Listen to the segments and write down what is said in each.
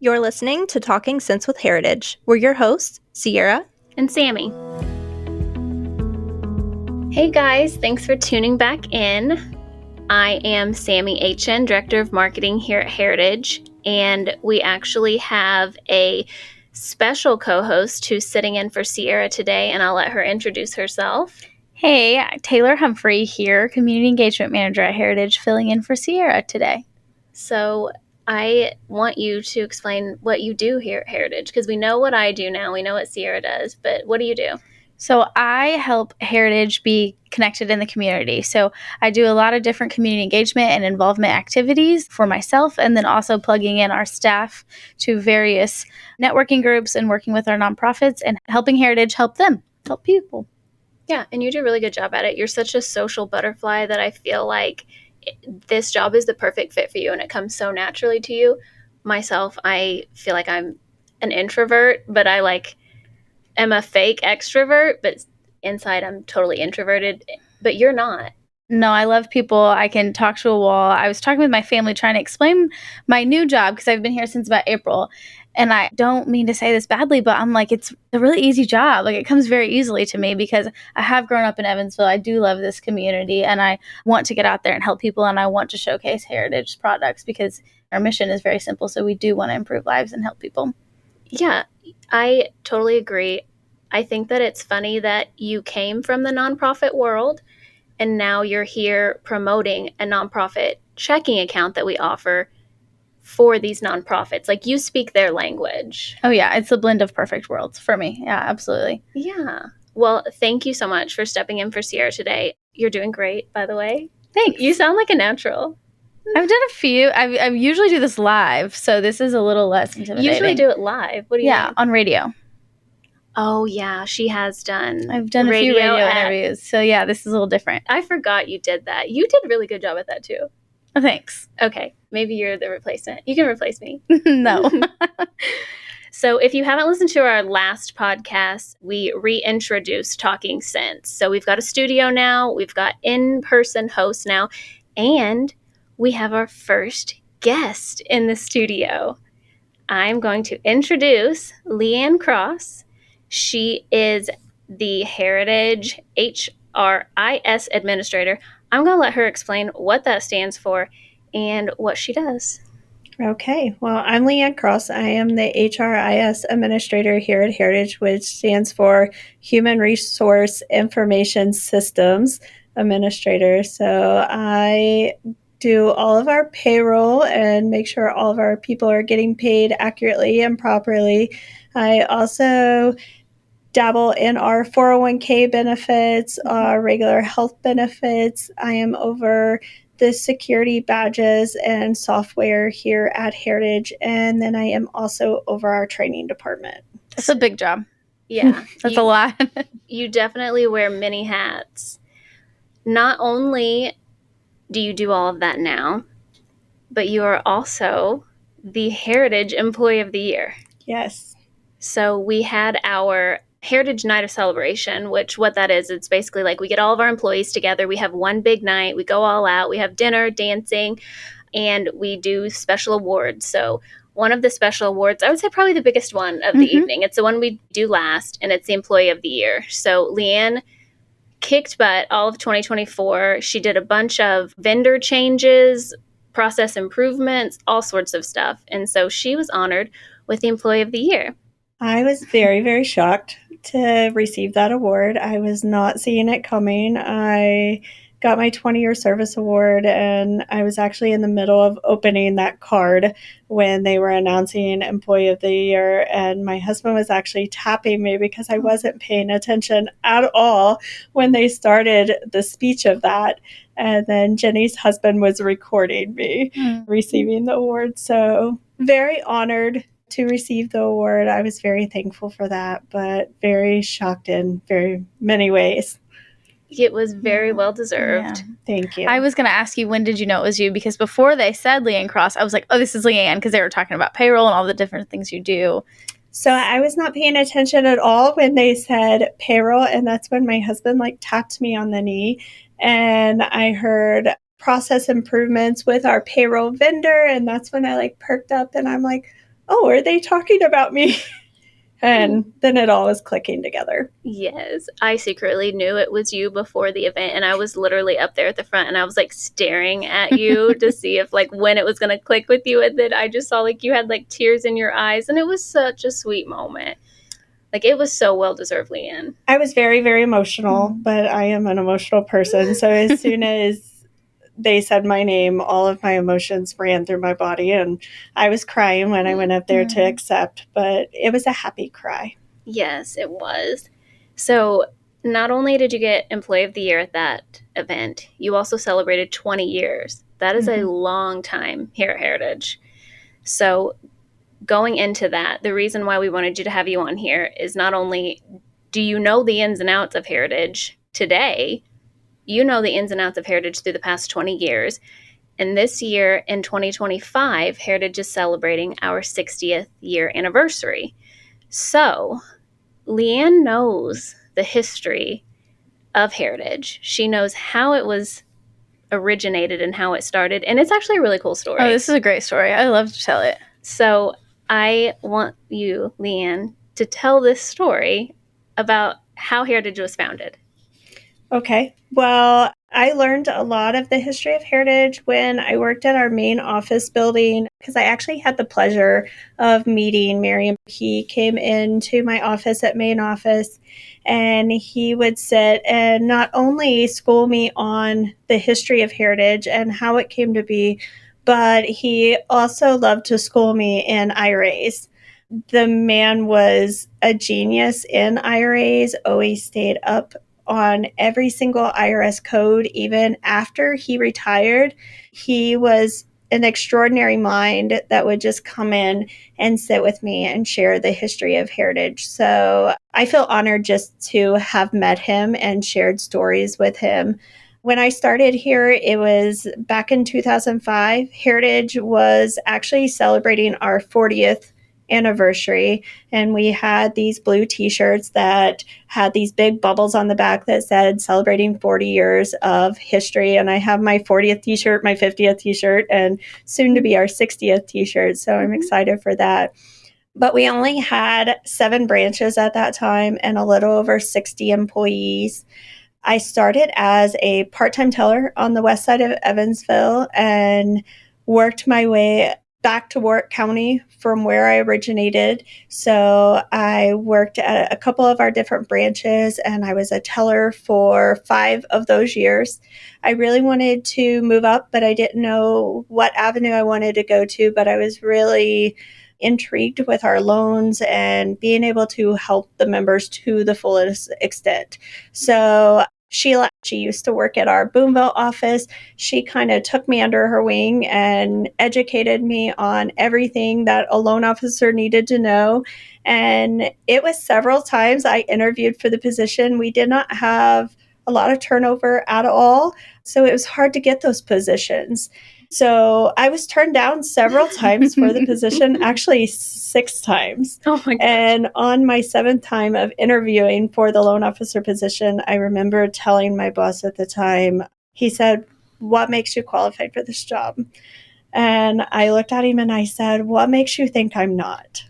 You're listening to Talking Sense with Heritage. We're your hosts, Sierra and Sami. Hey guys, thanks for tuning back in. I am Sami Etienne, Director of Marketing here at Heritage, and we actually have a special co-host who's sitting in for Sierra today, and I'll let her introduce herself. Hey, Taylor Humphrey here, Community Engagement Manager at Heritage, filling in for Sierra today. So I want you to explain what you do here at Heritage, because we know what I do now, we know what Sierra does, but what do you do? So I help Heritage be connected in the community. So I do a lot of different community engagement and involvement activities for myself, and then also plugging in our staff to various networking groups and working with our nonprofits and helping Heritage help people. Yeah, and you do a really good job at it. You're such a social butterfly that I feel like this job is the perfect fit for you, and it comes so naturally to you. Myself, I feel like I'm an introvert, but I am a fake extrovert, but inside I'm totally introverted, but you're not. No, I love people. I can talk to a wall. I was talking with my family trying to explain my new job because I've been here since about April. And I don't mean to say this badly, but I'm like, it's a really easy job. Like, it comes very easily to me because I have grown up in Evansville. I do love this community, and I want to get out there and help people, and I want to showcase Heritage products because our mission is very simple. So we do want to improve lives and help people. Yeah, I totally agree. I think that it's funny that you came from the nonprofit world, and now you're here promoting a nonprofit checking account that we offer for these nonprofits. Like, you speak their language. Oh, yeah. It's a blend of perfect worlds for me. Yeah, absolutely. Yeah. Well, thank you so much for stepping in for Sierra today. You're doing great, by the way. Thanks. You sound like a natural. I've done a few. I usually do this live, so this is a little less intimidating. You usually do it live. What do you mean? On radio. Oh, yeah. She has done I've done a few radio interviews. So, yeah, this is a little different. I forgot you did that. You did a really good job at that, too. Oh, thanks. Okay. Maybe you're the replacement. You can replace me. No. So if you haven't listened to our last podcast, we reintroduced Talking Sense. So we've got a studio now. We've got in-person hosts now. And we have our first guest in the studio. I'm going to introduce Leann Cross. She is the Heritage HRIS Administrator. I'm going to let her explain what that stands for and what she does. Okay, well, I'm Leann Cross. I am the HRIS Administrator here at Heritage, which stands for Human Resource Information Systems Administrator. So I do all of our payroll and make sure all of our people are getting paid accurately and properly. I also dabble in our 401k benefits, our regular health benefits. I am over the security badges and software here at Heritage, and then I am also over our training department. That's a big job. Yeah. That's a lot. You definitely wear many hats. Not only do you do all of that now, but you are also the Heritage Employee of the Year. Yes. So we had our Heritage Night of Celebration, which what that is, it's basically like we get all of our employees together. We have one big night. We go all out. We have dinner, dancing, and we do special awards. So one of the special awards, I would say probably the biggest one of the evening. It's the one we do last, and it's the Employee of the Year. So Leann kicked butt all of 2024. She did a bunch of vendor changes, process improvements, all sorts of stuff. And so she was honored with the Employee of the Year. I was very, very shocked to receive that award. I was not seeing it coming. I got my 20-year service award, and I was actually in the middle of opening that card when they were announcing Employee of the Year, and my husband was actually tapping me because I wasn't paying attention at all when they started the speech of that. And then Jenny's husband was recording me receiving the award. So very honored to receive the award. I was very thankful for that, but very shocked in very many ways. It was very well deserved. Yeah. Thank you. I was going to ask you, when did you know it was you? Because before they said Leann Cross, I was like, oh, this is Leann, because they were talking about payroll and all the different things you do. So I was not paying attention at all when they said payroll, and that's when my husband tapped me on the knee, and I heard process improvements with our payroll vendor, and that's when I perked up, and I'm like, oh, are they talking about me? And then it all was clicking together. Yes, I secretly knew it was you before the event, and I was literally up there at the front, and I was like staring at you to see if like when it was going to click with you, and then I just saw like you had like tears in your eyes, and it was such a sweet moment. Like it was so well deserved, Leann. I was very, very emotional, but I am an emotional person. So as soon as they said my name, all of my emotions ran through my body, and I was crying when I went up there to accept, but it was a happy cry. Yes, it was. So not only did you get Employee of the Year at that event, you also celebrated 20 years. That is a long time here at Heritage. So going into that, the reason why we wanted you to have you on here is not only do you know the ins and outs of Heritage today, you know the ins and outs of Heritage through the past 20 years. And this year in 2025, Heritage is celebrating our 60th year anniversary. So Leann knows the history of Heritage. She knows how it was originated and how it started. And it's actually a really cool story. Oh, this is a great story. I love to tell it. So I want you, Leann, to tell this story about how Heritage was founded. Okay. Well, I learned a lot of the history of Heritage when I worked at our main office building because I actually had the pleasure of meeting Miriam. He came into my office at main office, and he would sit and not only school me on the history of Heritage and how it came to be, but he also loved to school me in IRAs. The man was a genius in IRAs, always stayed up on every single IRS code. Even after he retired, he was an extraordinary mind that would just come in and sit with me and share the history of Heritage. So I feel honored just to have met him and shared stories with him. When I started here, it was back in 2005. Heritage was actually celebrating our 40th anniversary, and we had these blue t-shirts that had these big bubbles on the back that said celebrating 40 years of history. And I have my 40th t-shirt, my 50th t-shirt, and soon to be our 60th t-shirt. So I'm excited for that. But we only had 7 branches at that time and a little over 60 employees. I started as a part-time teller on the west side of Evansville and worked my way back to Warrick County from where I originated. So I worked at a couple of our different branches, and I was a teller for 5 of those years. I really wanted to move up, but I didn't know what avenue I wanted to go to, but I was really intrigued with our loans and being able to help the members to the fullest extent. So Sheila, she used to work at our Boonville office. She kind of took me under her wing and educated me on everything that a loan officer needed to know. And it was several times I interviewed for the position. We did not have a lot of turnover at all, so it was hard to get those positions. So I was turned down several times for the position, actually 6 times. Oh my gosh. And on my 7th time of interviewing for the loan officer position, I remember telling my boss at the time, he said, "What makes you qualified for this job?" And I looked at him and I said, "What makes you think I'm not?"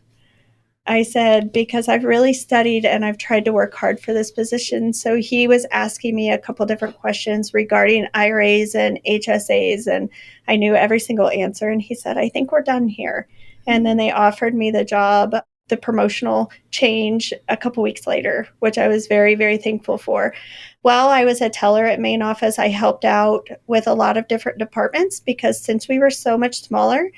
I said, "Because I've really studied and I've tried to work hard for this position." So he was asking me a couple different questions regarding IRAs and HSAs, and I knew every single answer. And he said, "I think we're done here." And then they offered me the job, the promotional change a couple weeks later, which I was very, very thankful for. While I was a teller at main office, I helped out with a lot of different departments because since we were so much smaller,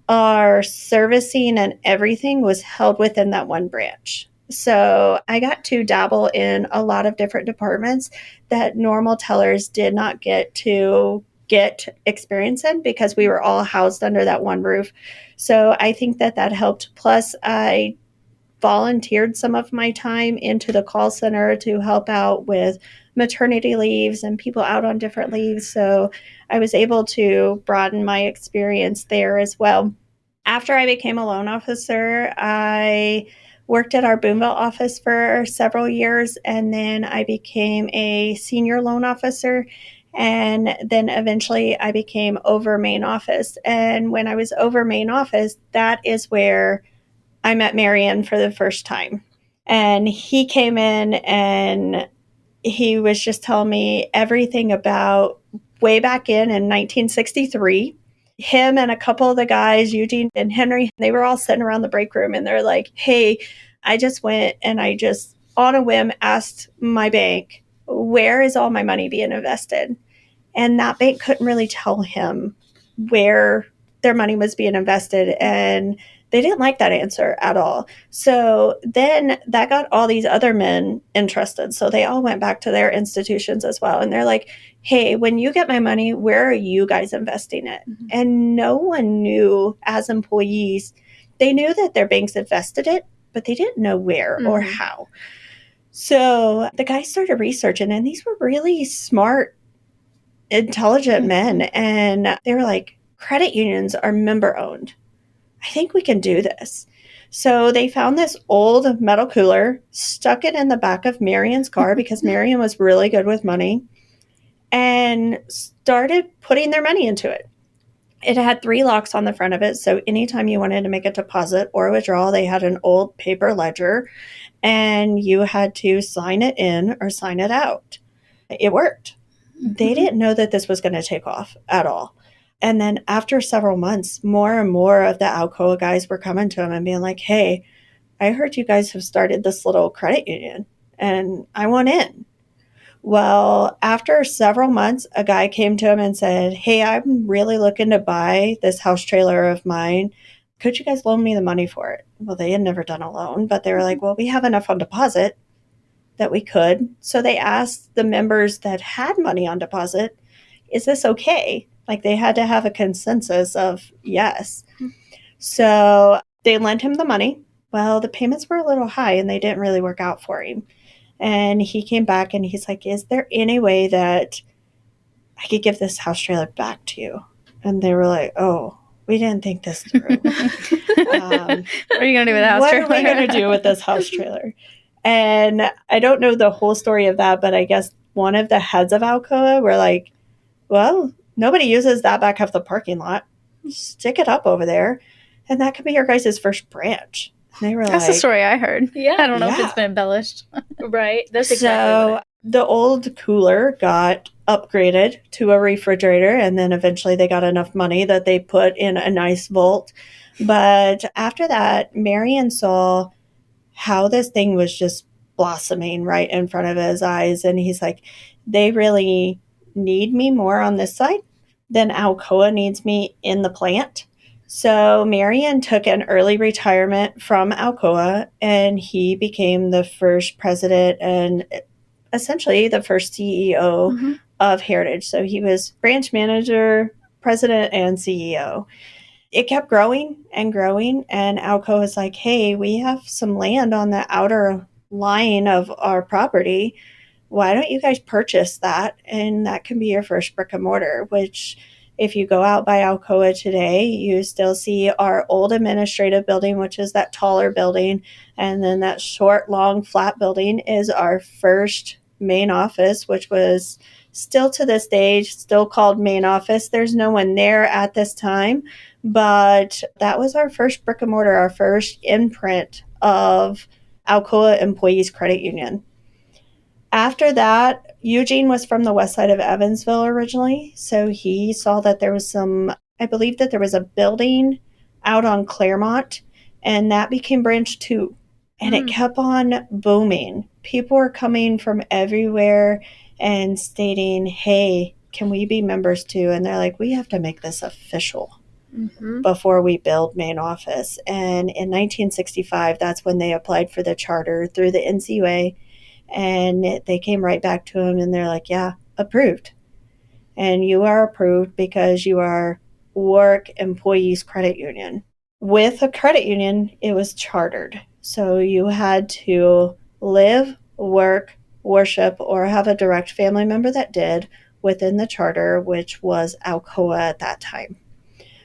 our servicing and everything was held within that one branch. So I got to dabble in a lot of different departments that normal tellers did not get to get experience in because we were all housed under that one roof. So I think that helped. Plus, I volunteered some of my time into the call center to help out with maternity leaves and people out on different leaves. So I was able to broaden my experience there as well. After I became a loan officer, I worked at our Boonville office for several years, and then I became a senior loan officer. And then eventually I became over main office. And when I was over main office, that is where I met Marion for the first time. And he came in and he was just telling me everything about way back in 1963. Him and a couple of the guys, Eugene and Henry, they were all sitting around the break room and they're like, hey, I just went and I just on a whim asked my bank, where is all my money being invested? And that bank couldn't really tell him where their money was being invested. And they didn't like that answer at all. So then that got all these other men interested. So they all went back to their institutions as well. And they're like, hey, when you get my money, where are you guys investing it? Mm-hmm. And no one knew as employees. They knew that their banks invested it, but they didn't know where or how. So the guys started researching, and these were really smart, intelligent men. And they were like, credit unions are member owned. I think we can do this. So they found this old metal cooler, stuck it in the back of Marion's car because Marion was really good with money, and started putting their money into it. It had 3 locks on the front of it. So anytime you wanted to make a deposit or a withdrawal, they had an old paper ledger and you had to sign it in or sign it out. It worked. They didn't know that this was going to take off at all. And then after several months, more and more of the Alcoa guys were coming to him and being like, hey, I heard you guys have started this little credit union and I want in. Well, after several months, a guy came to him and said, hey, I'm really looking to buy this house trailer of mine. Could you guys loan me the money for it? Well, they had never done a loan, but they were like, well, we have enough on deposit that we could. So they asked the members that had money on deposit, is this okay? Like they had to have a consensus of yes. So they lent him the money. Well, the payments were a little high and they didn't really work out for him. And he came back and he's like, is there any way that I could give this house trailer back to you? And they were like, oh, we didn't think this through. What are you going to do with the house trailer? What are we going to do with this house trailer? And I don't know the whole story of that, but I guess one of the heads of Alcoa were like, well, nobody uses that back of the parking lot. Stick it up over there. And that could be your guys' first branch. And they were That's the story I heard. Yeah. I don't know if it's been embellished. Right. That's exactly what the old cooler got upgraded to a refrigerator, and then eventually they got enough money that they put in a nice vault. But after that, Marion saw how this thing was just blossoming right in front of his eyes. And he's like, they really need me more on this side than Alcoa needs me in the plant. So Marion took an early retirement from Alcoa, and he became the first president and essentially the first CEO of Heritage. So he was branch manager, president, and CEO. It kept growing and growing, and Alcoa was like, hey, we have some land on the outer line of our property. Why don't you guys purchase that? And that can be your first brick and mortar, which if you go out by Alcoa today, you still see our old administrative building, which is that taller building. And then that short, long, flat building is our first main office, which was still to this day, still called main office. There's no one there at this time, but that was our first brick and mortar, our first imprint of Alcoa Employees Credit Union. After that, Eugene was from the west side of Evansville originally, so he saw that there was I believe that there was a building out on Claremont, and that became branch 2. And it kept on booming. People were coming from everywhere and stating, hey, can we be members too? And they're like, we have to make this official before we build main office. And in 1965, that's when they applied for the charter through the NCUA. And they came right back to him and they're like, yeah, approved. And you are approved because you are Warrick Employees Credit Union. With a credit union, it was chartered. So you had to live, work, worship, or have a direct family member that did within the charter, which was Alcoa at that time.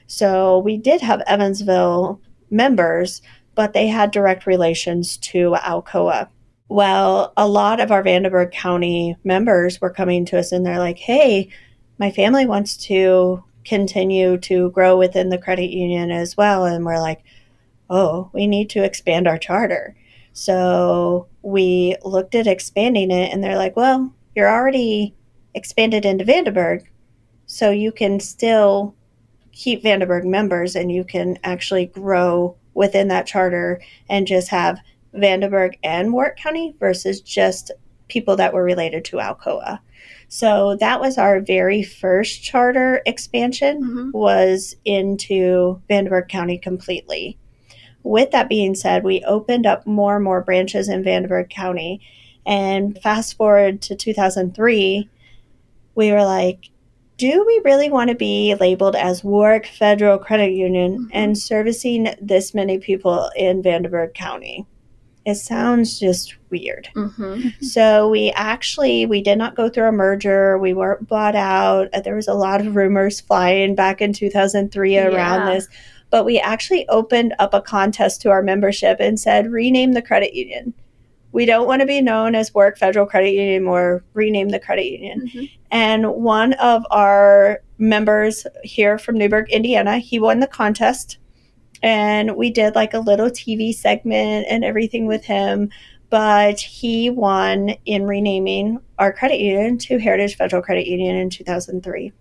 So we did have Evansville members, but they had direct relations to Alcoa. Well, a lot of our Vandenberg County members were coming to us and they're like, hey, my family wants to continue to grow within the credit union as well. And we're like, oh, we need to expand our charter. So we looked at expanding it and they're like, well, you're already expanded into Vandenberg, so you can still keep Vandenberg members and you can actually grow within that charter and just have Vandenberg and Warrick County versus just people that were related to Alcoa. So that was our very first charter expansion, was into Vandenberg County completely. With that being said, we opened up more and more branches in Vandenberg County. And fast forward to 2003, we were like, do we really want to be labeled as Warrick Federal Credit Union and servicing this many people in Vandenberg County? It sounds just weird. So we did not go through a merger. We weren't bought out. There was a lot of rumors flying back in 2003 around this. But we actually opened up a contest to our membership and said, rename the credit union. We don't want to be known as Warrick Federal Credit Union anymore. Rename the credit union. And one of our members here from Newburgh, Indiana, he won the contest. And we did like a little TV segment and everything with him. But he won in renaming our credit union to Heritage Federal Credit Union in 2003.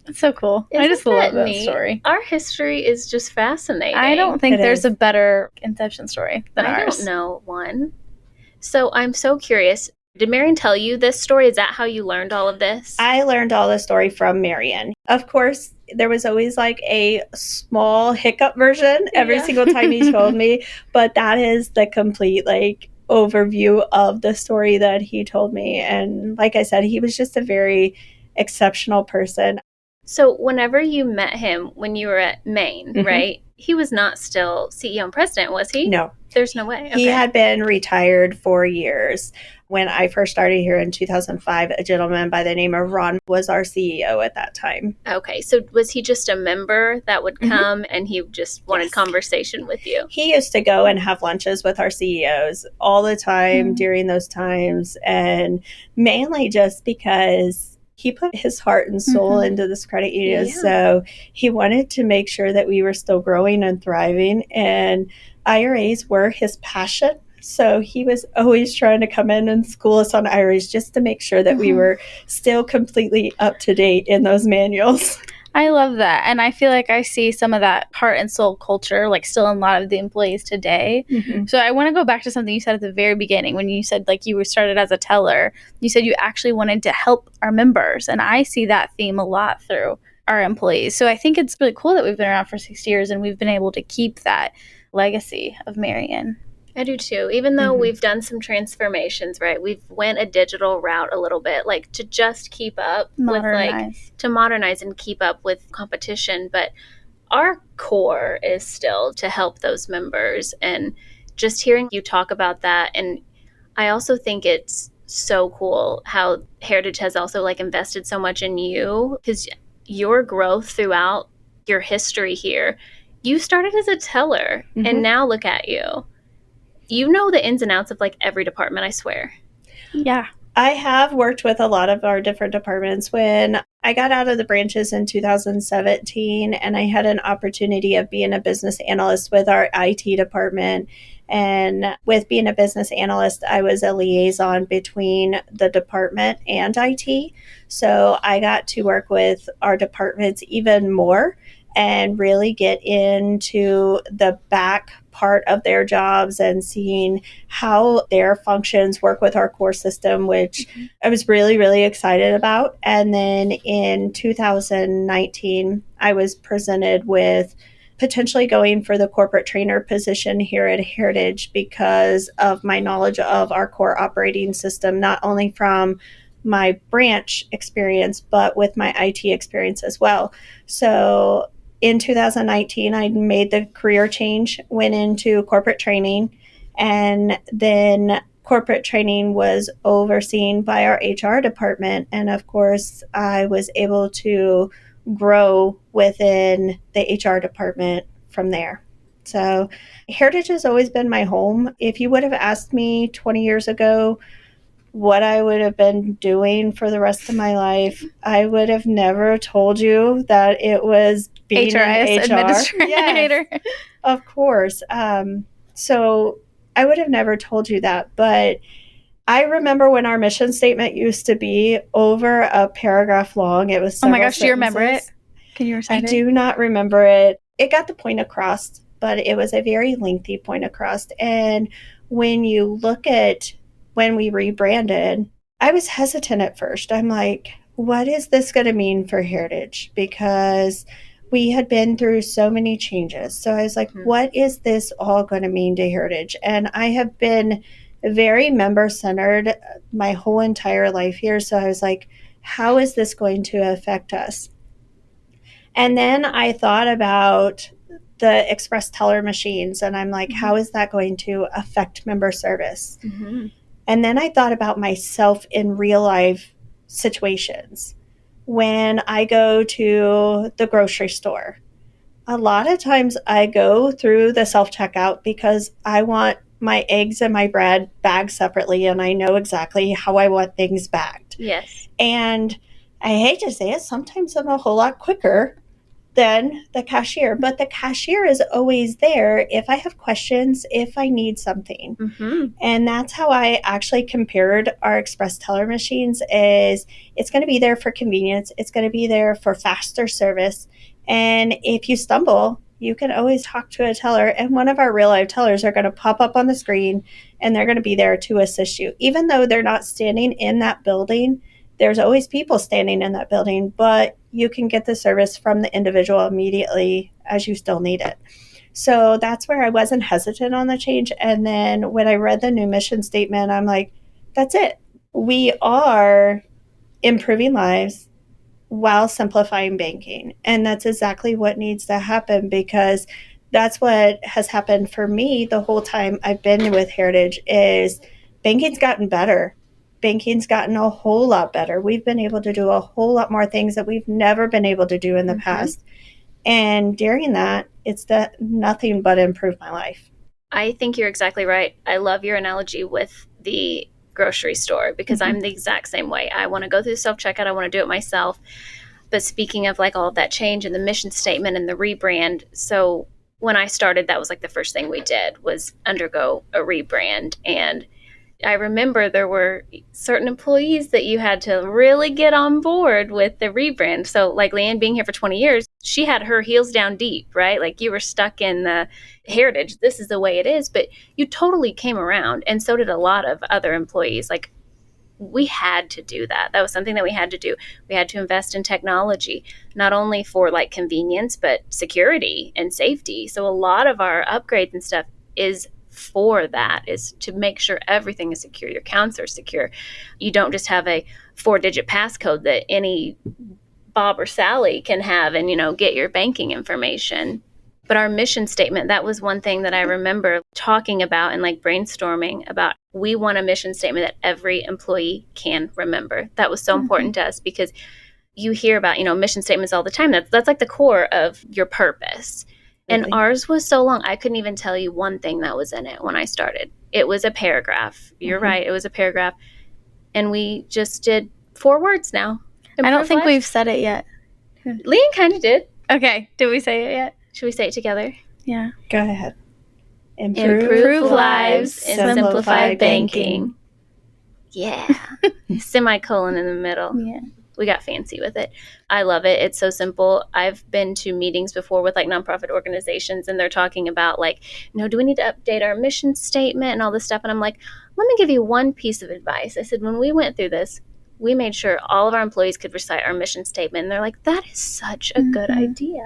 That's so cool. I just love that story. Our history is just fascinating. I don't think there's a better inception story than ours. I don't know one. So I'm so curious. Did Marion tell you this story? Is that how you learned all of this? I learned all the story from Marion. Of course, there was always like a small hiccup version every single time he told me, but that is the complete like overview of the story that he told me. And like I said, he was just a very exceptional person. So whenever you met him when you were at Maine, right? He was not still CEO and president, was he? No. There's no way. He had been retired for years. When I first started here in 2005, a gentleman by the name of Ron was our CEO at that time. Okay. So was he just a member that would come and he just wanted conversation with you? He used to go and have lunches with our CEOs all the time during those times. And mainly just because he put his heart and soul into this credit union. So he wanted to make sure that we were still growing and thriving. And IRAs were his passion. So he was always trying to come in and school us on IRAs just to make sure that we were still completely up to date in those manuals. I love that. And I feel like I see some of that heart and soul culture like still in a lot of the employees today. So I want to go back to something you said at the very beginning when you said like you started as a teller. You said you actually wanted to help our members. And I see that theme a lot through our employees. So I think it's really cool that we've been around for 6 years and we've been able to keep that legacy of Marion. I do too. Even though we've done some transformations, right? We've went a digital route a little bit, like to just keep up with like to modernize and keep up with competition. But our core is still to help those members, and just hearing you talk about that. And I also think it's so cool how Heritage has also like invested so much in you, because your growth throughout your history here, you started as a teller and now look at you. You know the ins and outs of like every department, I swear. Yeah. I have worked with a lot of our different departments. When I got out of the branches in 2017 and I had an opportunity of being a business analyst with our IT department. And with being a business analyst, I was a liaison between the department and IT. So I got to work with our departments even more and really get into the back part of their jobs and seeing how their functions work with our core system, which I was really, really excited about. And then in 2019, I was presented with potentially going for the corporate trainer position here at Heritage because of my knowledge of our core operating system, not only from my branch experience, but with my IT experience as well. So in 2019, I made the career change, went into corporate training, and then corporate training was overseen by our HR department. And of course, I was able to grow within the HR department from there. So Heritage has always been my home. If you would have asked me 20 years ago what I would have been doing for the rest of my life, I would have never told you that it was being HRIS an HR. Administrator. Yes, of course. So I would have never told you that. But I remember when our mission statement used to be over a paragraph long. It was Oh my several gosh, do you remember it? sentences. Can you recite it? I do not remember it. It got the point across, but it was a very lengthy point across. And when you look at when we rebranded, I was hesitant at first. I'm like, what is this going to mean for Heritage? Because we had been through so many changes. So I was like, what is this all going to mean to Heritage? And I have been very member-centered my whole entire life here. So I was like, how is this going to affect us? And then I thought about the express teller machines, and I'm like, how is that going to affect member service? Mm-hmm. And then I thought about myself in real life situations. When I go to the grocery store, a lot of times I go through the self-checkout because I want my eggs and my bread bagged separately, and I know exactly how I want things bagged. Yes. And I hate to say it, sometimes I'm a whole lot quicker than the cashier, but the cashier is always there if I have questions, if I need something. Mm-hmm. And that's how I actually compared our express teller machines. Is it's going to be there for convenience, it's going to be there for faster service, and if you stumble, you can always talk to a teller, and one of our real life tellers are going to pop up on the screen, and they're going to be there to assist you. Even though they're not standing in that building, there's always people standing in that building, but you can get the service from the individual immediately as you still need it. So that's where I wasn't hesitant on the change. And then when I read the new mission statement, I'm like, that's it. We are improving lives while simplifying banking. And that's exactly what needs to happen, because that's what has happened for me the whole time I've been with Heritage. Is banking's gotten better. Banking's gotten a whole lot better. We've been able to do a whole lot more things that we've never been able to do in the past. And during that, it's nothing but improved my life. I think you're exactly right. I love your analogy with the grocery store, because I'm the exact same way. I want to go through the self-checkout. I want to do it myself. But speaking of like all of that change and the mission statement and the rebrand, so when I started, that was like the first thing we did was undergo a rebrand. And I remember there were certain employees that you had to really get on board with the rebrand. So like Leann being here for 20 years, she had her heels down deep, right? Like you were stuck in the Heritage. This is the way it is. But you totally came around. And so did a lot of other employees. Like we had to do that. That was something that we had to do. We had to invest in technology, not only for like convenience, but security and safety. So a lot of our upgrades and stuff is for that, is to make sure everything is secure. Your accounts are secure. You don't just have a 4-digit passcode that any Bob or Sally can have and, get your banking information. But our mission statement, that was one thing that I remember talking about and like brainstorming about. We want a mission statement that every employee can remember. That was so important to us, because you hear about, mission statements all the time. That's like the core of your purpose. And ours was so long, I couldn't even tell you one thing that was in it when I started. It was a paragraph. You're right. It was a paragraph. And we just did 4 words now. I don't think we've said it yet. Leann kind of did. Okay. Did we say it yet? Should we say it together? Yeah. Go ahead. Improve lives and simplify banking. Yeah. Semicolon in the middle. Yeah. We got fancy with it. I love it. It's so simple. I've been to meetings before with like nonprofit organizations, and they're talking about like, do we need to update our mission statement and all this stuff? And I'm like, let me give you one piece of advice. I said, when we went through this, we made sure all of our employees could recite our mission statement. And they're like, that is such a good idea.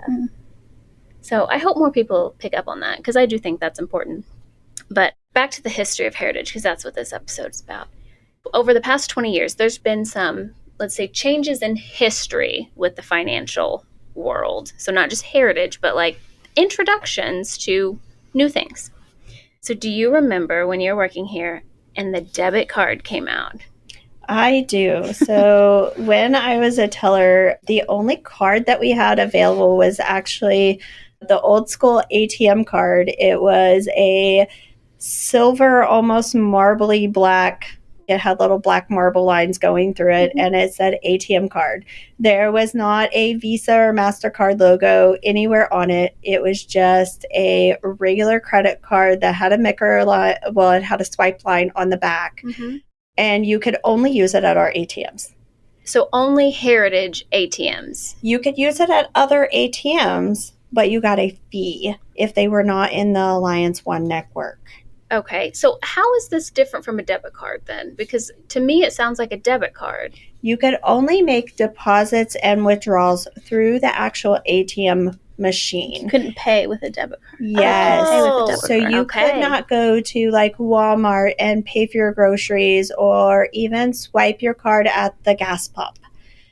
So I hope more people pick up on that, because I do think that's important. But back to the history of Heritage, because that's what this episode is about. Over the past 20 years, there's been some, let's say, changes in history with the financial world. So not just Heritage, but like introductions to new things. So do you remember when you were working here and the debit card came out? I do. So when I was a teller, the only card that we had available was actually The old school ATM card, it was a silver, almost marbly black. It had little black marble lines going through it, and it said ATM card. There was not a Visa or MasterCard logo anywhere on it. It was just a regular credit card that had a micker line. Well, it had a swipe line on the back, and you could only use it at our ATMs. So only Heritage ATMs. You could use it at other ATMs, but you got a fee if they were not in the Alliance One network. Okay, so how is this different from a debit card then? Because to me, it sounds like a debit card. You could only make deposits and withdrawals through the actual ATM machine. You couldn't pay with a debit card. Yes. Pay with a debit So card. you could not go to like Walmart and pay for your groceries or even swipe your card at the gas pump.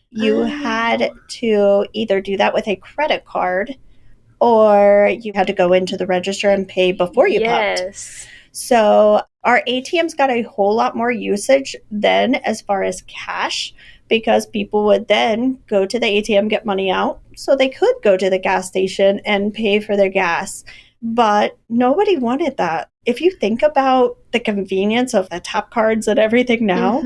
You had to either do that with a credit card or you had to go into the register and pay before you pumped. So our ATMs got a whole lot more usage then as far as cash, because people would then go to the ATM, get money out, so they could go to the gas station and pay for their gas. But nobody wanted that. If you think about the convenience of the tap cards and everything now,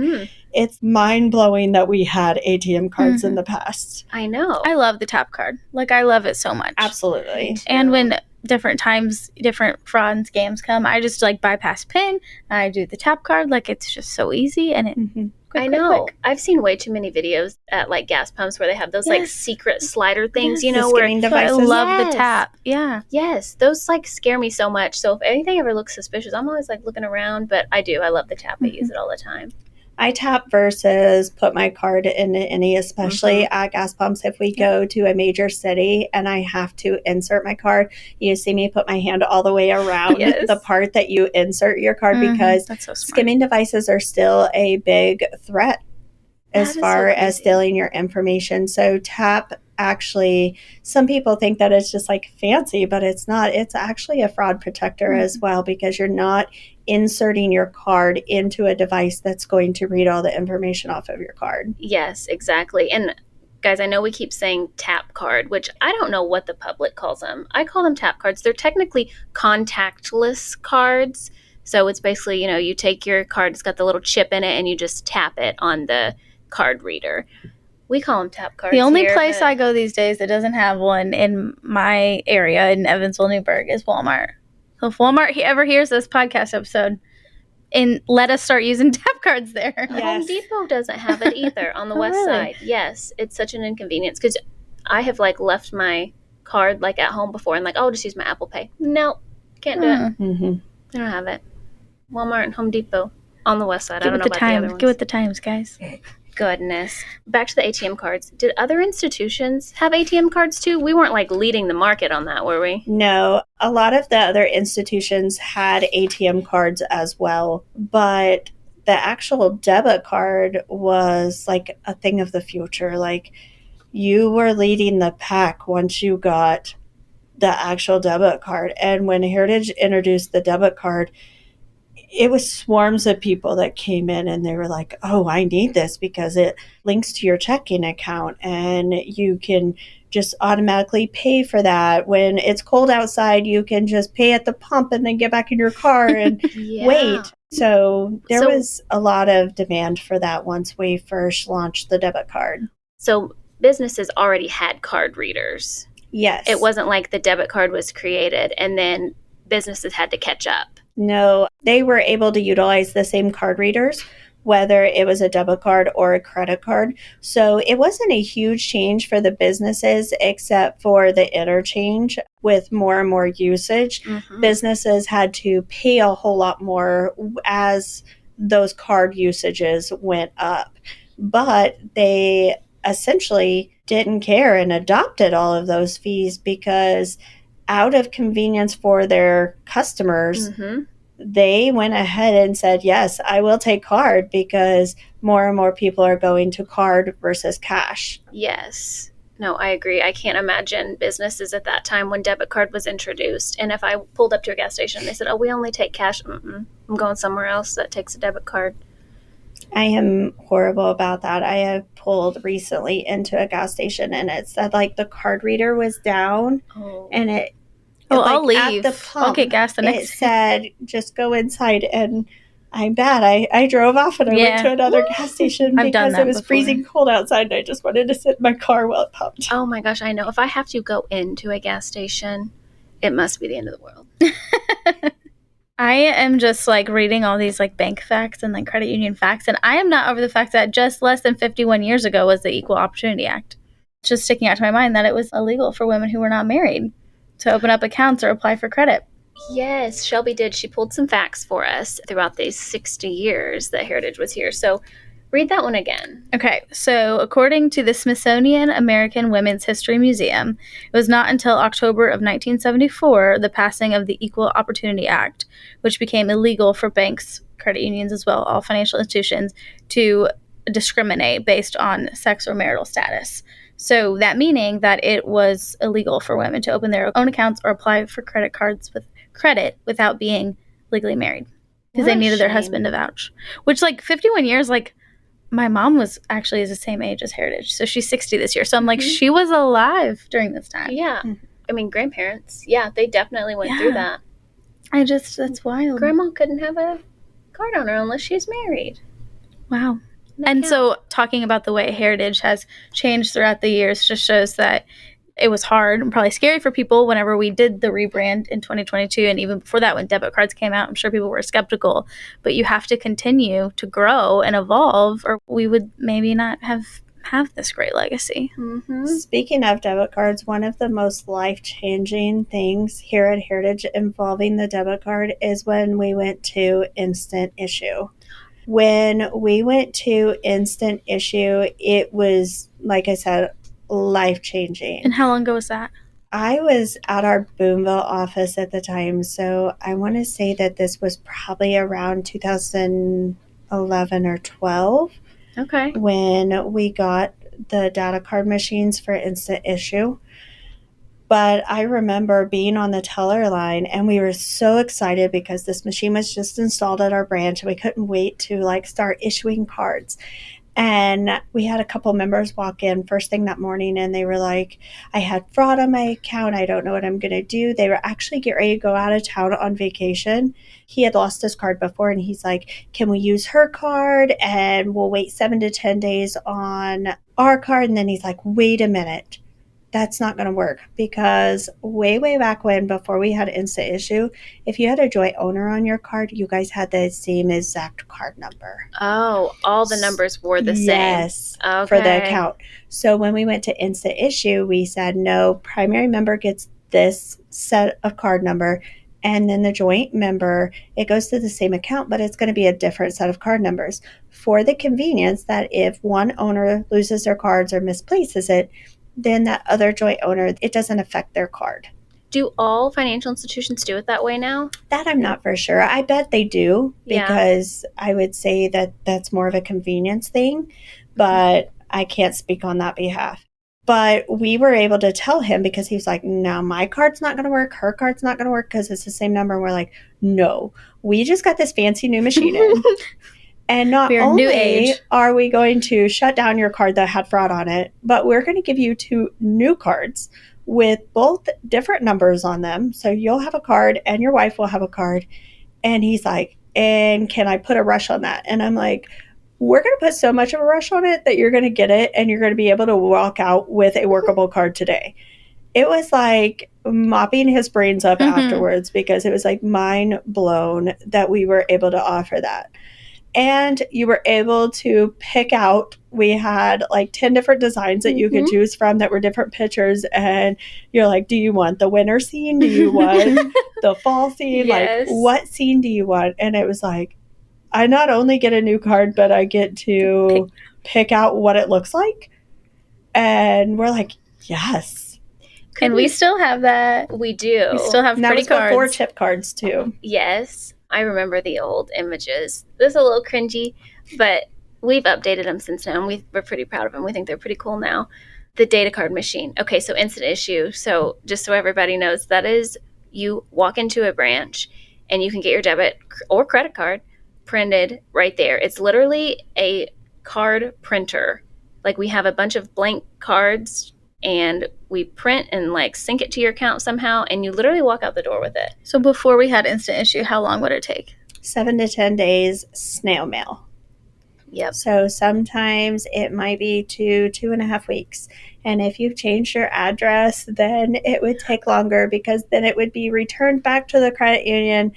it's mind-blowing that we had ATM cards in the past. I know. I love the tap card. Like, I love it so much. Absolutely. And when different times, different fraud and scams come, I just like bypass PIN. I do the tap card. Like, it's just so easy. And it I know. I've seen way too many videos at like gas pumps where they have those like secret slider things, you know, where devices. I love the tap. Yeah. Yes, those like scare me so much. So if anything ever looks suspicious, I'm always like looking around, but I do. I love the tap. I use it all the time. I tap versus put my card in any, especially at gas pumps. If we go to a major city and I have to insert my card, you see me put my hand all the way around the part that you insert your card because skimming devices are still a big threat as far as stealing your information. So tap actually, some people think that it's just like fancy, but it's not. It's actually a fraud protector as well, because you're not inserting your card into a device that's going to read all the information off of your card. Yes, exactly. And guys, I know we keep saying tap card, which I don't know what the public calls them. I call them tap cards. They're technically contactless cards. So it's basically, you know, you take your card, it's got the little chip in it, and you just tap it on the card reader. We call them tap cards. The only place I go these days that doesn't have one in my area in Evansville, Newburgh is Walmart. So if Walmart ever hears this podcast episode, and let us start using tap cards there. Home Depot doesn't have it either on the west side. Yes, it's such an inconvenience because I have like left my card like at home before and like, oh, just use my Apple Pay. No, can't do it. They don't have it. Walmart and Home Depot on the west side. I don't know about the other ones. Give it the times, guys. Goodness. Back to the ATM cards. Did other institutions have ATM cards too? We weren't like leading the market on that, were we? No. A lot of the other institutions had ATM cards as well, but the actual debit card was like a thing of the future. Like, you were leading the pack once you got the actual debit card. And when Heritage introduced the debit card, it was swarms of people that came in and they were like, oh, I need this because it links to your checking account and you can just automatically pay for that. When it's cold outside, you can just pay at the pump and then get back in your car and wait. So there was a lot of demand for that once we first launched the debit card. So businesses already had card readers. Yes. It wasn't like the debit card was created and then businesses had to catch up. No, they were able to utilize the same card readers, whether it was a debit card or a credit card. So it wasn't a huge change for the businesses, except for the interchange. With more and more usage, businesses had to pay a whole lot more as those card usages went up. But they essentially didn't care and adopted all of those fees because out of convenience for their customers, they went ahead and said, yes, I will take card because more and more people are going to card versus cash. Yes. No, I agree. I can't imagine businesses at that time when debit card was introduced. And if I pulled up to a gas station and they said, oh, we only take cash, I'm going somewhere else that takes a debit card. I am horrible about that. I have pulled recently into a gas station and it said like the card reader was down and it like, I'll leave. At the pump, I'll get gas the next it said just go inside, and I'm bad. I drove off and I went to another gas station because it was freezing cold outside and I just wanted to sit in my car while it pumped. Oh my gosh, I know. If I have to go into a gas station, it must be the end of the world. I am just like reading all these like bank facts and like credit union facts, and I am not over the fact that just less than 51 years ago was the Equal Opportunity Act. It's just sticking out to my mind that it was illegal for women who were not married to open up accounts or apply for credit. Yes, Shelby did. She pulled some facts for us throughout these 60 years that Heritage was here. So read that one again. Okay, so according to the Smithsonian American Women's History Museum, it was not until October of 1974, the passing of the Equal Opportunity Act, which became illegal for banks, credit unions as well, all financial institutions, to discriminate based on sex or marital status. So that meaning that it was illegal for women to open their own accounts or apply for credit cards with credit without being legally married because they needed their husband to vouch. Which, like, 51 years, like, my mom was actually the same age as Heritage, so she's 60 this year. So I'm like, she was alive during this time. Yeah. I mean, grandparents, yeah, they definitely went through that. That's wild. Grandma couldn't have a card on her unless she's married. Wow. And so talking about the way Heritage has changed throughout the years just shows that it was hard and probably scary for people whenever we did the rebrand in 2022. And even before that, when debit cards came out, I'm sure people were skeptical. But you have to continue to grow and evolve, or we would maybe not have this great legacy. Mm-hmm. Speaking of debit cards, one of the most life-changing things here at Heritage involving the debit card is when we went to instant issue. When we went to instant issue, it was, like I said, life-changing. And how long ago was that? I was at our Boonville office at the time, so I want to say that this was probably around 2011 or 12. Okay. When we got the data card machines for instant issue. But I remember being on the teller line and we were so excited because this machine was just installed at our branch and we couldn't wait to like start issuing cards. And we had a couple members walk in first thing that morning and they were like, I had fraud on my account. I don't know what I'm going to do. They were actually getting ready to go out of town on vacation. He had lost his card before and he's like, can we use her card? And we'll wait 7 to 10 days on our card. And then he's like, wait a minute. That's not going to work because way back when, before we had instant issue, if you had a joint owner on your card, you guys had the same exact card number. Oh, all the numbers were the same. Yes, okay. For the account. So when we went to instant issue, we said, no, primary member gets this set of card number, and then the joint member, it goes to the same account, but it's going to be a different set of card numbers for the convenience that if one owner loses their cards or misplaces it, then that other joint owner, it doesn't affect their card. Do all financial institutions do it that way now? That I'm not for sure. I bet they do because I would say that that's more of a convenience thing, but I can't speak on that behalf. But we were able to tell him because he was like, no, my card's not going to work. Her card's not going to work because it's the same number. And we're like, no, we just got this fancy new machine in. And not only are we going to shut down your card that had fraud on it, but we're going to give you 2 new cards with both different numbers on them. So you'll have a card and your wife will have a card. And he's like, and can I put a rush on that? And I'm like, we're going to put so much of a rush on it that you're going to get it and you're going to be able to walk out with a workable card today. It was like mopping his brains up afterwards because it was like mind blown that we were able to offer that. And you were able to pick out, we had like 10 different designs that you could choose from that were different pictures. And you're like, do you want the winter scene? Do you want the fall scene? Yes. Like, what scene do you want? And it was like, I not only get a new card, but I get to pick out what it looks like. And we're like, yes. And we still have that. We do. We still have pretty cards. That was before chip cards too. Yes. I remember the old images. This is a little cringy, but we've updated them since now, and we're pretty proud of them. We think they're pretty cool now. The data card machine. Okay, so instant issue. So just so everybody knows, that is you walk into a branch, and you can get your debit or credit card printed right there. It's literally a card printer. Like, we have a bunch of blank cards and we print and like sync it to your account somehow, and you literally walk out the door with it. So before we had instant issue, how long would it take? 7 to 10 days snail mail. Yep. So sometimes it might be 2.5 weeks. And if you've changed your address, then it would take longer, because then it would be returned back to the credit union,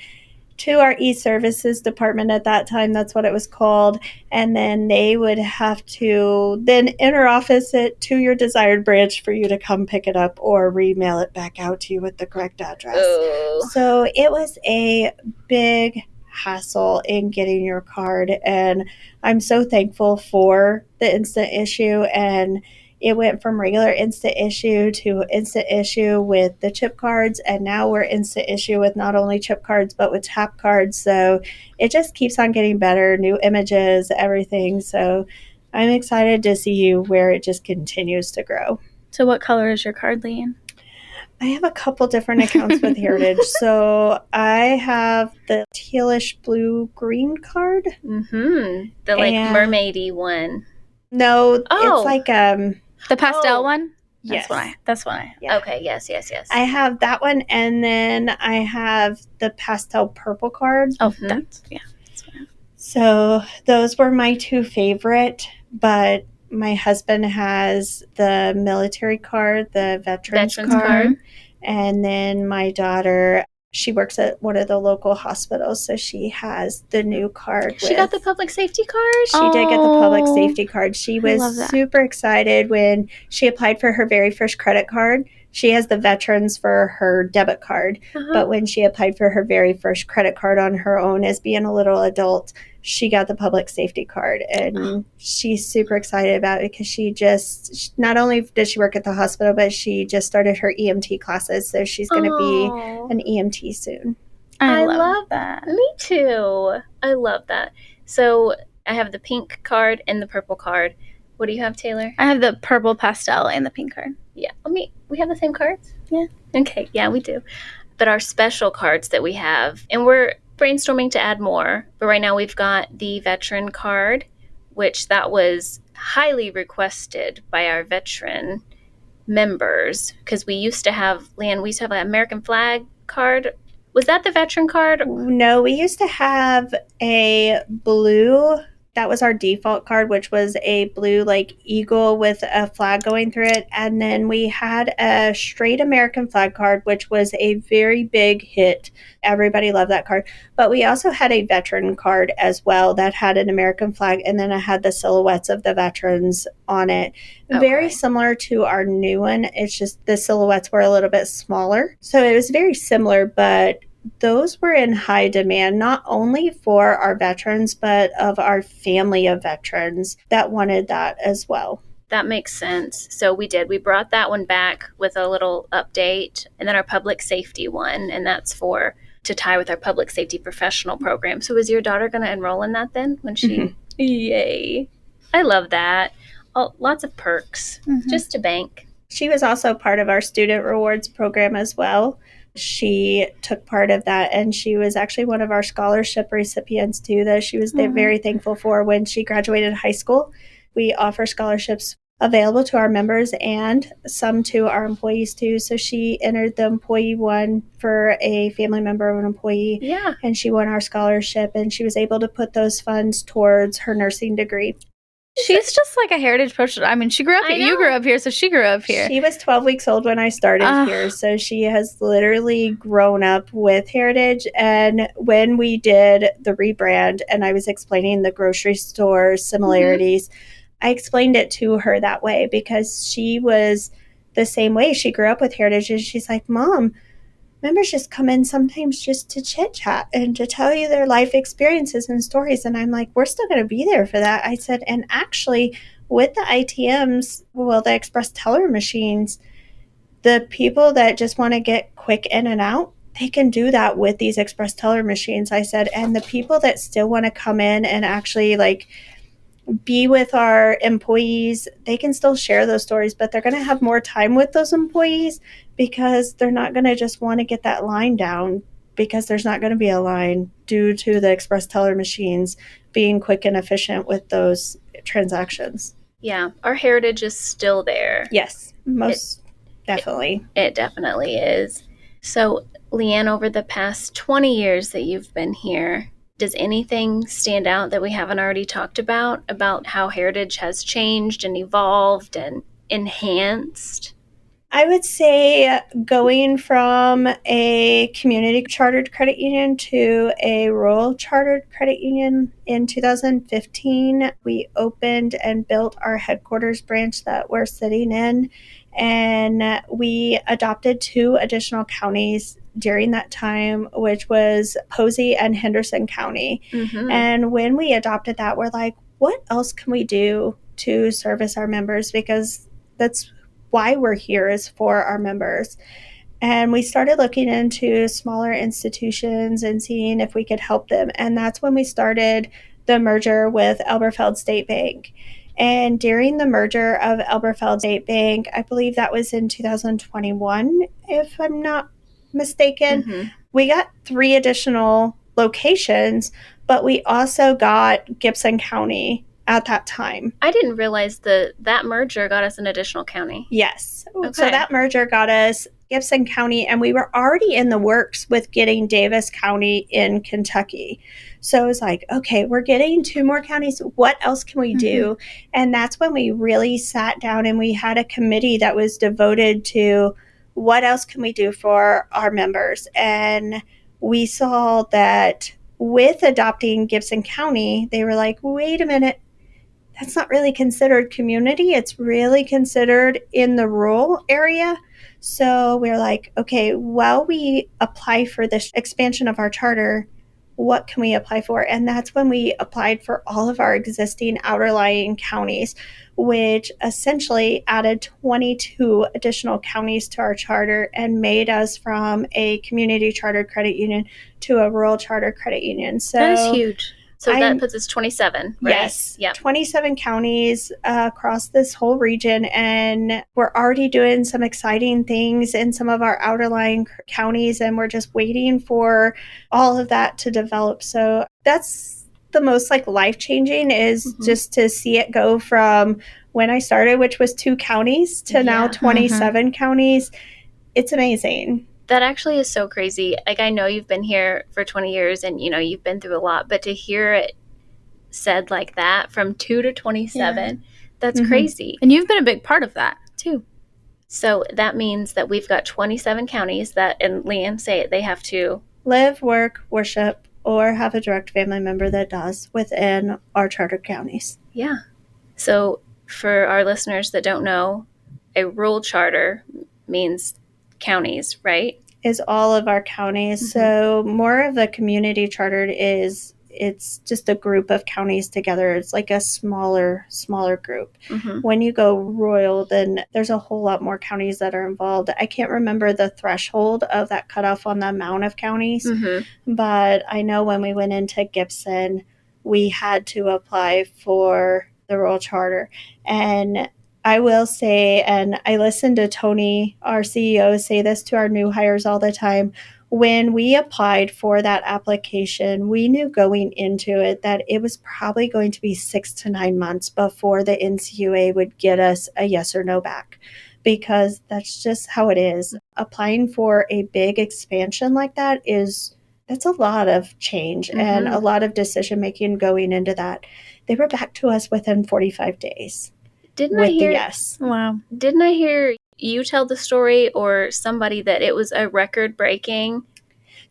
to our e-services department at that time. That's what it was called. And then they would have to then interoffice it to your desired branch for you to come pick it up or remail it back out to you with the correct address. Oh. So it was a big hassle in getting your card, and I'm so thankful for the instant issue. And it went from regular instant issue to instant issue with the chip cards, and now we're instant issue with not only chip cards but with tap cards. So it just keeps on getting better, new images, everything. So I'm excited to see where it just continues to grow. So what color is your card, Leann? I have a couple different accounts with Heritage. So I have the tealish blue green card. Mm-hmm. The like mermaidy one. No, Oh. it's like The pastel Oh. one? yes. That's what I Yeah. Okay, yes. I have that one, and then I have the pastel purple card. Oh, Mhm. that's So those were my two favorite, but my husband has the military card, the veterans card. card. And then my daughter, she works at one of the local hospitals, so she has the new card. She got the public safety card? She did get the public Oh, safety card. She love was that. super excited when she applied for her very first credit card. She has the veterans for her debit card, Uh-huh. but when she applied for her very first credit card on her own as being a little adult, she got the public safety card, and she's super excited about it, because not only did she work at the hospital, but she just started her EMT classes, so she's going to be Aw. an EMT soon. I I love love that. Me too. I love that. So I have the pink card and the purple card. What do you have, Taylor? I have the purple pastel and the pink card. Yeah. We have the same cards? Yeah. Okay. Yeah, we do. But our special cards that we have, and we're brainstorming to add more, but right now we've got the veteran card, which that was highly requested by our veteran members, because we used to have an American flag card. Was that the veteran card? No, we used to have a blue. That was our default card, which was a blue like eagle with a flag going through it. And then we had a straight American flag card, which was a very big hit. Everybody loved that card. But we also had a veteran card as well that had an American flag, and then it had the silhouettes of the veterans on it. Okay. Very similar to our new one. It's just the silhouettes were a little bit smaller. So it was very similar, but those were in high demand, not only for our veterans, but of our family of veterans that wanted that as well. That makes sense. So we brought that one back with a little update, and then our public safety one, and that's to tie with our public safety professional program. So is your daughter going to enroll in that then when she? Mhm. Yay. I love that. Lots of perks, Mhm. just to bank. She was also part of our student rewards program as well. She took part of that, and she was actually one of our scholarship recipients too, that she was very thankful for when she graduated high school. We offer scholarships available to our members and some to our employees too. So she entered the employee one for a family member of an employee, Yeah. and she won our scholarship, and she was able to put those funds towards her nursing degree. She's just like a heritage professional. I mean, she grew up I here. You know. grew up here, so she grew up here. She was 12 weeks old when I started here, so she has literally grown up with Heritage. And when we did the rebrand and I was explaining the grocery store similarities, I explained it to her that way, because she was the same way. She grew up with Heritage, and she's like, Mom, members just come in sometimes just to chit chat and to tell you their life experiences and stories. And I'm like, we're still going to be there for that. I said, and actually with the ITMs, well, the express teller machines, the people that just want to get quick in and out, they can do that with these express teller machines. I said, and the people that still want to come in and actually like be with our employees, they can still share those stories, but they're going to have more time with those employees, because they're not going to just want to get that line down, because there's not going to be a line due to the express teller machines being quick and efficient with those transactions. Yeah, our heritage is still there. Yes, most definitely. It definitely is. So, Leann, over the past 20 years that you've been here, does anything stand out that we haven't already talked about how heritage has changed and evolved and enhanced? I would say going from a community chartered credit union to a rural chartered credit union in 2015, we opened and built our headquarters branch that we're sitting in, and we adopted 2 additional counties during that time, which was Posey and Henderson County. Mm-hmm. And when we adopted that, we're like, what else can we do to service our members? Because that's why we're here, is for our members. And we started looking into smaller institutions and seeing if we could help them. And that's when we started the merger with Elberfeld State Bank. And during the merger of Elberfeld State Bank, I believe that was in 2021, if I'm not mistaken, Mm-hmm. we got 3 additional locations, but we also got Gibson County at that time. I didn't realize that merger got us an additional county. Yes. Okay. So that merger got us Gibson County, and we were already in the works with getting Davis County in Kentucky. So it was like, okay, we're getting 2 more counties. What else can we do? And that's when we really sat down and we had a committee that was devoted to what else can we do for our members. And we saw that with adopting Gibson County, they were like, wait a minute, that's not really considered community. It's really considered in the rural area. So we're like, okay, while we apply for this expansion of our charter, what can we apply for? And that's when we applied for all of our existing outerlying counties, which essentially added 22 additional counties to our charter and made us from a community chartered credit union to a rural charter credit union. So That is huge. So that puts us 27, right? Yes. Yep. 27 counties across this whole region. And we're already doing some exciting things in some of our outerlying counties. And we're just waiting for all of that to develop. So that's the most life-changing is just to see it go from when I started, which was 2 counties, to now 27 counties. It's amazing. That actually is so crazy. I know you've been here for 20 years and, you've been through a lot, but to hear it said like that from 2 to 27, that's crazy. And you've been a big part of that, too. So that means that we've got 27 counties that, and Leann, say it, they have to live, work, worship, or have a direct family member that does within our chartered counties. Yeah. So for our listeners that don't know, a rural charter means counties, right? Is all of our counties. So more of the community chartered it's just a group of counties together. It's like a smaller group. When you go royal, then there's a whole lot more counties that are involved. I can't remember the threshold of that cutoff on the amount of counties, but I know when we went into Gibson, we had to apply for the rural charter. And I will say, and I listen to Tony, our CEO, say this to our new hires all the time, when we applied for that application, we knew going into it that it was probably going to be 6 to 9 months before the NCUA would get us a yes or no back, because that's just how it is. Applying for a big expansion like that that's a lot of change and a lot of decision making going into that. They were back to us within 45 days. Didn't I hear? Yes. Wow. Didn't I hear you tell the story or somebody that it was a record breaking?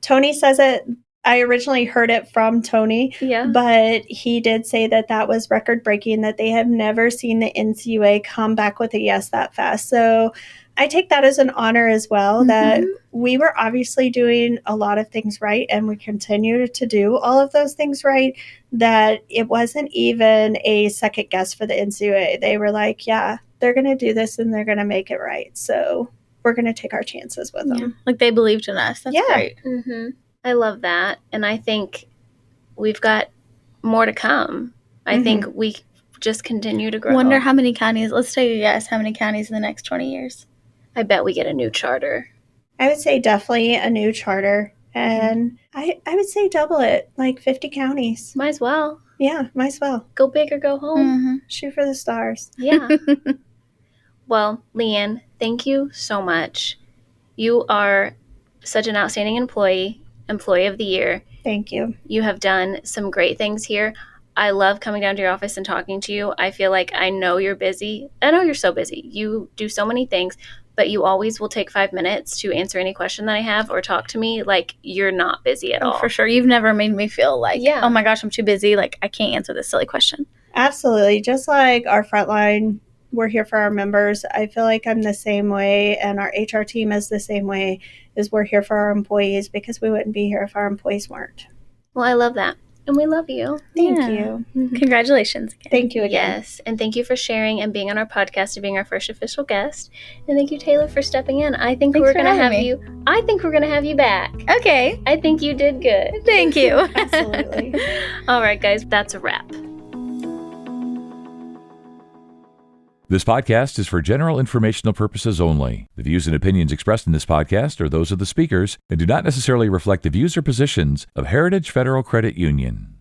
Tony says it. I originally heard it from Tony, but he did say that was record breaking, that they have never seen the NCUA come back with a yes that fast. So I take that as an honor as well, that we were obviously doing a lot of things right, and we continue to do all of those things right, that it wasn't even a second guess for the NCUA. They were like, yeah, they're going to do this and they're going to make it right. So we're going to take our chances with them. Like they believed in us. That's great. I love that. And I think we've got more to come. I think we just continue to grow. Wonder how many counties, let's take a guess, how many counties in the next 20 years? I bet we get a new charter. I would say definitely a new charter. And I would say double it, like 50 counties. Might as well. Yeah, might as well. Go big or go home. Shoot for the stars. Yeah. Well, Leann, thank you so much. You are such an outstanding employee of the year. Thank you. You have done some great things here. I love coming down to your office and talking to you. I feel like I know you're busy. I know you're so busy. You do so many things, but you always will take 5 minutes to answer any question that I have or talk to me like you're not busy at all. For sure. You've never made me feel like, oh my gosh, I'm too busy. Like, I can't answer this silly question. Absolutely. Just like our frontline, we're here for our members. I feel like I'm the same way, and our HR team is the same way, is we're here for our employees because we wouldn't be here if our employees weren't. Well, I love that. And we love you. Thank you. Congratulations again. Thank you again. Yes. And thank you for sharing and being on our podcast and being our first official guest. And thank you, Taylor, for stepping in. I think we're going to have you. I think we're going to have you back. Okay. I think you did good. Thank you. Absolutely. All right, guys. That's a wrap. This podcast is for general informational purposes only. The views and opinions expressed in this podcast are those of the speakers and do not necessarily reflect the views or positions of Heritage Federal Credit Union.